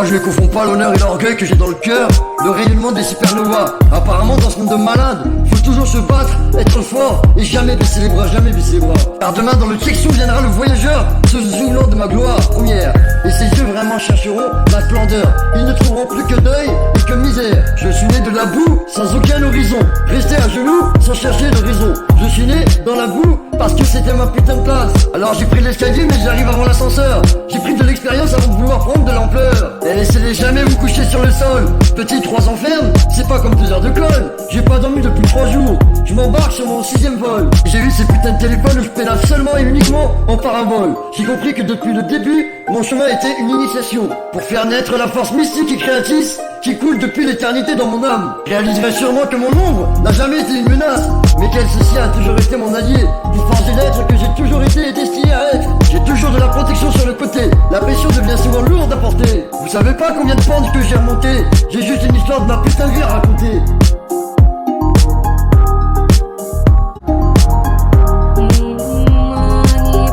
Moi je ne confonds pas l'honneur et l'orgueil que j'ai dans le cœur. Le rayonnement des supernovas. Apparemment dans ce monde de malades, faut toujours se battre, être fort et jamais baisser les bras, jamais baisser les bras. Car demain dans le section viendra le voyageur, se souvenant de ma gloire première. Et ses yeux vraiment chercheront ma splendeur. Ils ne trouveront plus que deuil et que misère. Je suis né de la boue, sans aucun horizon. Rester à genoux, sans chercher de raison. Je suis né dans la boue, parce que c'était ma putain de place. Alors j'ai pris l'escalier mais j'arrive avant l'ascenseur. J'ai pris de l'expérience avant de vouloir prendre de l'ampleur. Et laissez-les jamais vous coucher sur le sol. Petit 3 ans ferme, c'est pas comme 2 heures de colle. J'ai pas dormi depuis 3 jours. Je m'embarque sur mon 6ème vol. J'ai eu ces putains de téléphones où je pédale seulement et uniquement en parabole. J'ai compris que depuis le début, mon chemin était une initiation pour faire naître la force mystique et créatrice qui coule depuis l'éternité dans mon âme. Réaliserai sûrement que mon ombre n'a jamais été une menace, mais qu'elle ceci a toujours été mon allié pour forger l'être que j'ai toujours été et destiné à être. J'ai toujours de la protection sur le côté, la pression devient souvent lourde à porter. Vous savez pas combien de pentes que j'ai remonté, j'ai juste une histoire de ma putain de vie à raconter.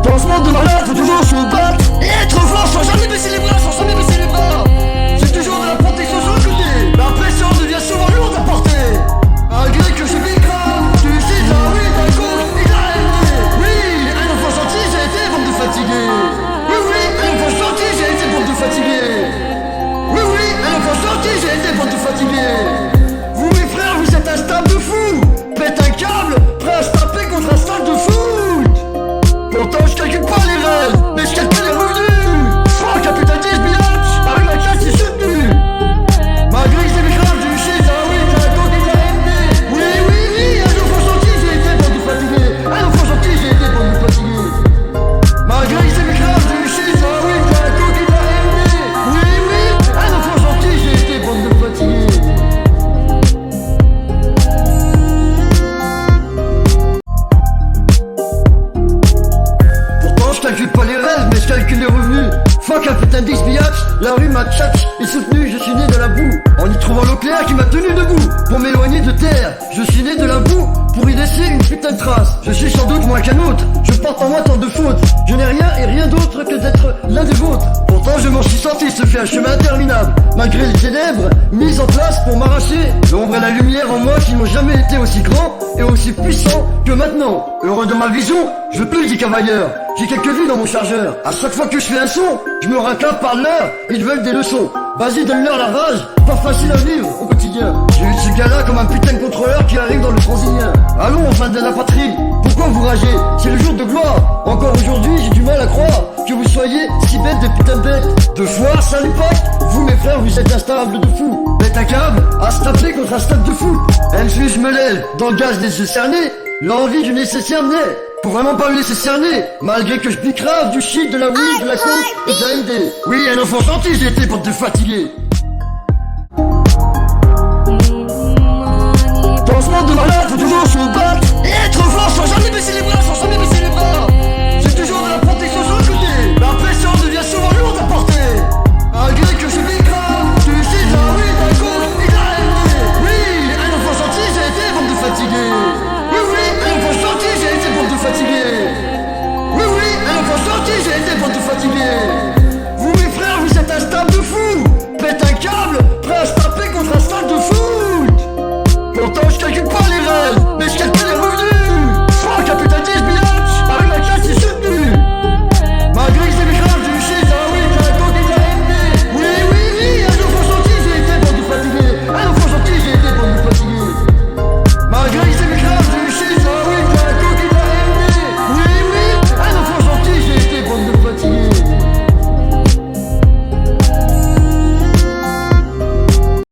Dans ce monde de malade, faut toujours se battre et être fort sans jamais baisser les bras, sans jamais baisser les bras. J'ai toujours de la protection sur le côté, la pression devient souvent lourde à porter. Malgré que je m'écrase, tu sais ça, oui, d'un coup, il a aimé. Oui, un enfant gentil, j'ai été bande de fatigué. Oui, oui, un enfant gentil, j'ai été bande de fatigué. Oui, oui, un enfant gentil, j'ai été bande de fatigué. Vous mes frères, vous êtes un stade de fou. Pète un câble, prêt à se taper contre un stade de foot. Pourtant je calcule pas les rêves, mais je calcule les revenus. Franck a putain 10 biatch, avec la classe est soutenue. Malgré que c'est mes crânes du shit, ah oui, t'as un côté de la MD. Oui, oui, oui, un enfant gentil, j'ai été bande de fatigué. Un enfant gentil, j'ai été bande de fatigué. Malgré que c'est mes crânes du shit, ah oui, t'as un côté de la MD. Oui, oui, un enfant gentil, j'ai été bande de fatigué. Je calcule pas les rêves, mais je calcule les revenus. Fuck un putain d'X-Biatch, la rue m'a tchatch et soutenu, je suis né de la boue. En y trouvant l'eau claire qui m'a tenu debout. Pour m'éloigner de terre, je suis né de la boue. Pour y laisser une putain de trace. Je suis sans doute moins qu'un autre, je porte en moi tant de fautes. Je n'ai rien et rien d'autre que d'être l'un des vôtres. Pourtant je m'en suis sorti, ce fait un chemin interminable. Malgré les ténèbres mises en place pour m'arracher l'ombre et la lumière en moi qui n'ont jamais été aussi grands et aussi puissants que maintenant. Heureux de ma vision, je veux plus des cavaliers. J'ai quelques vies dans mon chargeur. À chaque fois que je fais un son, je me racclame par l'heure. Ils veulent des leçons. Vas-y, donne-leur la rage. Pas facile à vivre au quotidien. J'ai eu ce gars-là comme un putain de contrôleur qui arrive dans le transilien. Allons, enfin de la patrie. Pourquoi vous ragez? C'est le jour de gloire. Encore aujourd'hui, j'ai du mal à croire que vous soyez si bêtes de putain de bêtes. De foire, ça l'époque. Vous, mes frères, vous êtes instables de fou. Bête à câble, à se taper contre un stade de fou. Je me lève dans le gaz des yeux cernés. L'envie du nécessaire naît. Pour vraiment pas me laisser cerner, malgré que je bicrave du shit, de la weed, de la coke et de la MD. Oui, un enfant gentil, j'ai été pour te fatiguer. Dans ce monde de malade, faut toujours se battre et être fort sans jamais baisser les bras.